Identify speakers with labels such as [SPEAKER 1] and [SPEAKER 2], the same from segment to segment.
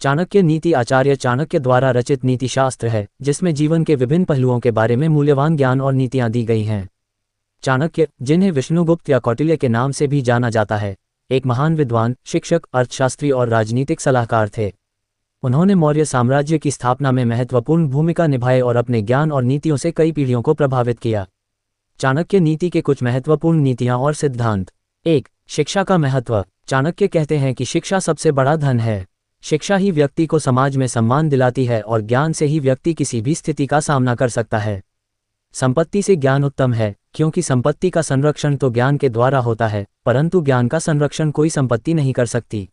[SPEAKER 1] चाणक्य नीति आचार्य चाणक्य द्वारा रचित नीति शास्त्र है, जिसमें जीवन के विभिन्न पहलुओं के बारे में मूल्यवान ज्ञान और नीतियां दी गई हैं। चाणक्य, जिन्हें विष्णुगुप्त या कौटिल्य के नाम से भी जाना जाता है, एक महान विद्वान, शिक्षक, अर्थशास्त्री और राजनीतिक सलाहकार थे। उन्होंने मौर्य साम्राज्य की स्थापना में महत्वपूर्ण भूमिका निभाई और अपने ज्ञान और नीतियों से कई पीढ़ियों को प्रभावित किया। चाणक्य नीति के कुछ महत्वपूर्ण नीतियां और सिद्धांत। 1. शिक्षा का महत्व। चाणक्य कहते हैं कि शिक्षा सबसे बड़ा धन है। शिक्षा ही व्यक्ति को समाज में सम्मान दिलाती है और ज्ञान से ही व्यक्ति किसी भी स्थिति का सामना कर सकता है। संपत्ति से ज्ञान उत्तम है, क्योंकि संपत्ति का संरक्षण तो ज्ञान के द्वारा होता है, परंतु ज्ञान का संरक्षण कोई संपत्ति नहीं कर सकती।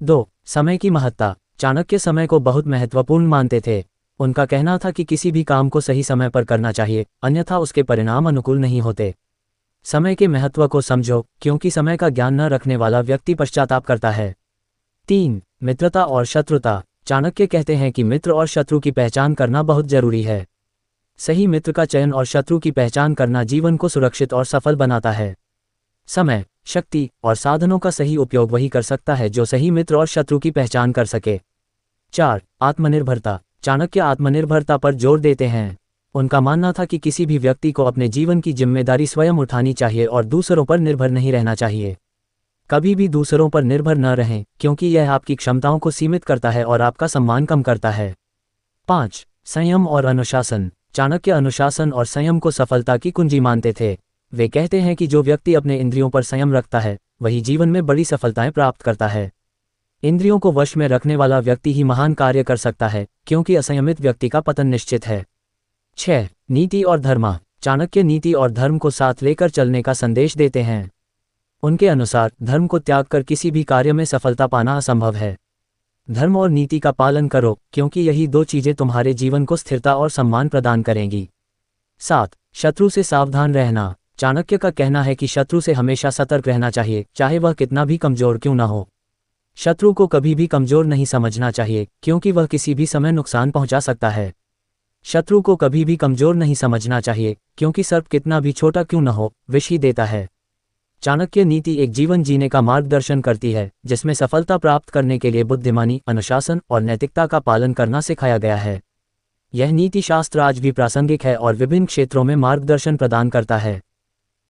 [SPEAKER 1] 2. समय की महत्ता। चाणक्य समय को बहुत महत्वपूर्ण मानते थे। उनका कहना था कि किसी भी काम को सही समय पर करना चाहिए, अन्यथा उसके परिणाम अनुकूल नहीं होते। समय के महत्व को समझो, क्योंकि समय का ज्ञान न रखने वाला व्यक्ति पश्चाताप करता है। 3. मित्रता और शत्रुता। चाणक्य कहते हैं कि मित्र और शत्रु की पहचान करना बहुत जरूरी है। सही मित्र का चयन और शत्रु की पहचान करना जीवन को सुरक्षित और सफल बनाता है। समय, शक्ति और साधनों का सही उपयोग वही कर सकता है जो सही मित्र और शत्रु की पहचान कर सके। 4. आत्मनिर्भरता। चाणक्य आत्मनिर्भरता पर जोर देते हैं। उनका मानना था कि किसी भी व्यक्ति को अपने जीवन की जिम्मेदारी स्वयं उठानी चाहिए और दूसरों पर निर्भर नहीं रहना चाहिए। कभी भी दूसरों पर निर्भर न रहें, क्योंकि यह आपकी क्षमताओं को सीमित करता है और आपका सम्मान कम करता है। 5. संयम और अनुशासन। चाणक्य अनुशासन और संयम को सफलता की कुंजी मानते थे। वे कहते हैं कि जो व्यक्ति अपने इंद्रियों पर संयम रखता है, वही जीवन में बड़ी सफलताएं प्राप्त करता है। इंद्रियों को वश में रखने वाला व्यक्ति ही महान कार्य कर सकता है, क्योंकि असंयमित व्यक्ति का पतन निश्चित है। 6. नीति और धर्म। चाणक्य नीति और धर्म को साथ लेकर चलने का संदेश देते हैं। उनके अनुसार धर्म को त्याग कर किसी भी कार्य में सफलता पाना असंभव है। धर्म और नीति का पालन करो, क्योंकि यही दो चीजें तुम्हारे जीवन को स्थिरता और सम्मान प्रदान करेंगी। 7. शत्रु से सावधान रहना। चाणक्य का कहना है कि शत्रु से हमेशा सतर्क रहना चाहिए, चाहे वह कितना भी कमजोर क्यों न हो। शत्रु को कभी भी कमजोर नहीं समझना चाहिए, क्योंकि वह किसी भी समय नुकसान पहुंचा सकता है। शत्रु को कभी भी कमजोर नहीं समझना चाहिए, क्योंकि सर्प कितना भी छोटा क्यों न हो, विष ही देता है। चाणक्य नीति एक जीवन जीने का मार्गदर्शन करती है, जिसमें सफलता प्राप्त करने के लिए बुद्धिमानी, अनुशासन और नैतिकता का पालन करना सिखाया गया है। यह नीति शास्त्र आज भी प्रासंगिक है और विभिन्न क्षेत्रों में मार्गदर्शन प्रदान करता है।